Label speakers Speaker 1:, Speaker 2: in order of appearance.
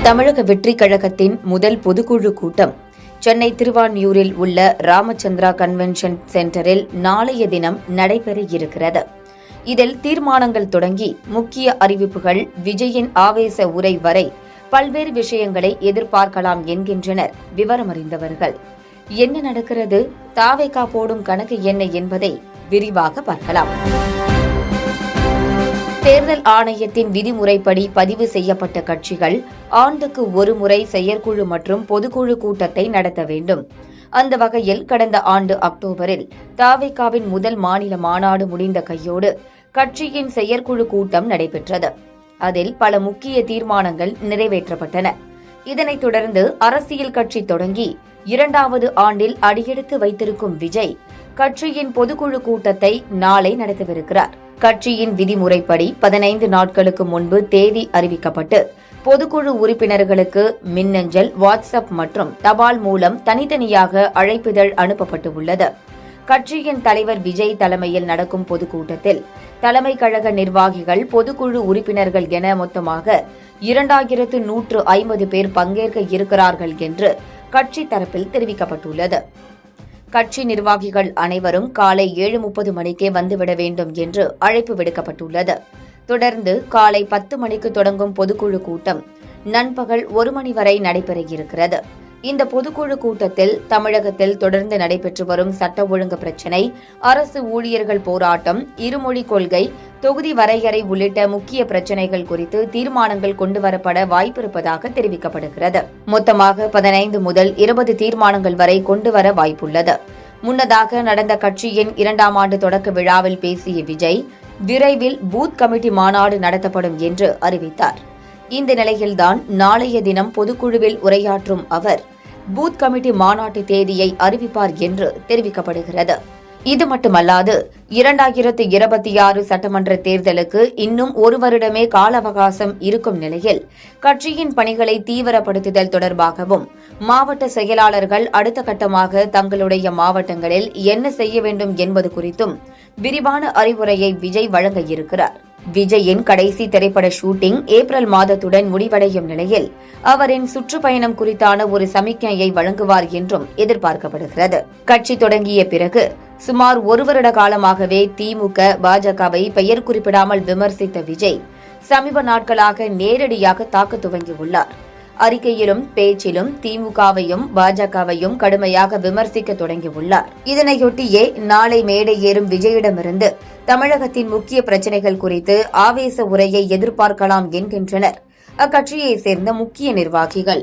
Speaker 1: தமிழக வெற்றிக் கழகத்தின் முதல் பொதுக்குழு கூட்டம் சென்னை திருவான்மியூரில் உள்ள ராமச்சந்திரா கன்வென்ஷன் சென்டரில் நாளைய தினம் நடைபெற இருக்கிறது. இதில் தீர்மானங்கள் தொடங்கி முக்கிய அறிவிப்புகள், விஜயின் ஆவேச உரை வரை பல்வேறு விஷயங்களை எதிர்பார்க்கலாம் என்கின்றனர் விவரமறிந்தவர்கள். என்ன நடக்கிறது, தாவேகா போடும் கணக்கு என்ன என்பதை விரிவாக பார்க்கலாம். தேர்தல் ஆணையத்தின் விதிமுறைப்படி பதிவு செய்யப்பட்ட கட்சிகள் ஆண்டுக்கு ஒருமுறை செயற்குழு மற்றும் பொதுக்குழு கூட்டத்தை நடத்த வேண்டும். அந்த வகையில் கடந்த ஆண்டு அக்டோபரில் தாவேகாவின் முதல் மாநில மாநாடு முடிந்த கையோடு கட்சியின் செயற்குழு கூட்டம் நடைபெற்றது. அதில் பல முக்கிய தீர்மானங்கள் நிறைவேற்றப்பட்டன. இதனைத் தொடர்ந்து அரசியல் கட்சி தொடங்கி 2வது ஆண்டில் அடியெடுத்து வைத்திருக்கும் விஜய் கட்சியின் பொதுக்குழு கூட்டத்தை நாளை நடத்தவிருக்கிறார். கட்சியின் விதிமுறைப்படி 15 நாட்களுக்கு முன்பு தேதி அறிவிக்கப்பட்டு பொதுக்குழு உறுப்பினர்களுக்கு மின்னஞ்சல், வாட்ஸ்அப் மற்றும் தபால் மூலம் தனித்தனியாக அழைப்பிதழ் அனுப்பப்பட்டு உள்ளது. கட்சியின் தலைவர் விஜய் தலைமையில் நடக்கும் பொதுக்கூட்டத்தில் தலைமை கழக நிர்வாகிகள், பொதுக்குழு உறுப்பினர்கள் என மொத்தமாக 2150 பேர் பங்கேற்க இருக்கிறார்கள் என்று கட்சி தரப்பில் தெரிவிக்கப்பட்டுள்ளது. கட்சி நிர்வாகிகள் அனைவரும் காலை 7:30 மணிக்கே வந்துவிட வேண்டும் என்று அழைப்பு விடுக்கப்பட்டுள்ளது. தொடர்ந்து காலை 10 மணிக்கு தொடங்கும் பொதுக்குழு கூட்டம் நண்பகல் 1 மணி வரை நடைபெற இருக்கிறது. இந்த பொதுக்குழு கூட்டத்தில் தமிழகத்தில் தொடர்ந்து நடைபெற்று வரும் சட்ட ஒழுங்கு பிரச்சினை, அரசு ஊழியர்கள் போராட்டம், இருமொழி கொள்கை, தொகுதி வரையறை உள்ளிட்ட முக்கிய பிரச்சினைகள் குறித்து தீர்மானங்கள் கொண்டுவரப்பட வாய்ப்பிருப்பதாக தெரிவிக்கப்படுகிறது. மொத்தமாக 15 முதல் 20 தீர்மானங்கள் வரை கொண்டுவர வாய்ப்புள்ளது. முன்னதாக நடந்த கட்சியின் 2ஆம் ஆண்டு தொடக்க விழாவில் பேசிய விஜய், விரைவில் பூத் கமிட்டி மாநாடு நடத்தப்படும் என்று அறிவித்தார். இந்த நிலையில்தான் நாளைய தினம் பொதுக்குழுவில் உரையாற்றும் அவர் பூத் கமிட்டி மாநாட்டு தேதியை அறிவிப்பார் என்று தெரிவிக்கப்படுகிறது. இது மட்டுமல்லாது 2026 சட்டமன்ற தேர்தலுக்கு இன்னும் 1 வருடமே கால அவகாசம் இருக்கும் நிலையில் கட்சியின் பணிகளை தீவிரப்படுத்துதல் தொடர்பாகவும், மாவட்ட செயலாளர்கள் அடுத்த கட்டமாக தங்களுடைய மாவட்டங்களில் என்ன செய்ய வேண்டும் என்பது குறித்தும் விரிவான அறிவுரையை விஜய் வழங்க இருக்கிறார். விஜயின் கடைசி திரைப்பட ஷூட்டிங் ஏப்ரல் மாதத்துடன் முடிவடையும் நிலையில் அவரின் சுற்றுப்பயணம் குறித்தான ஒரு சமிக்ஞையை வழங்குவார் என்றும் எதிர்பார்க்கப்படுகிறது. கட்சி தொடங்கிய பிறகு சுமார் 1 வருட காலமாகவே திமுக, பாஜகவை பெயர் குறிப்பிடாமல் விமர்சித்த விஜய் சமீப நாட்களாக நேரடியாக தாக்க துவங்கியுள்ளார். அறிக்கையிலும் பேச்சிலும் திமுகவையும் பாஜகவையும் கடுமையாக விமர்சிக்க தொடங்கியுள்ளார். இதனையொட்டியே நாளை மேடை ஏறும் விஜயிடமிருந்து தமிழகத்தின் முக்கிய பிரச்சினைகள் குறித்து ஆவேச உரையை எதிர்பார்க்கலாம் என்கின்றனர் அக்கட்சியைச் சேர்ந்த முக்கிய நிர்வாகிகள்.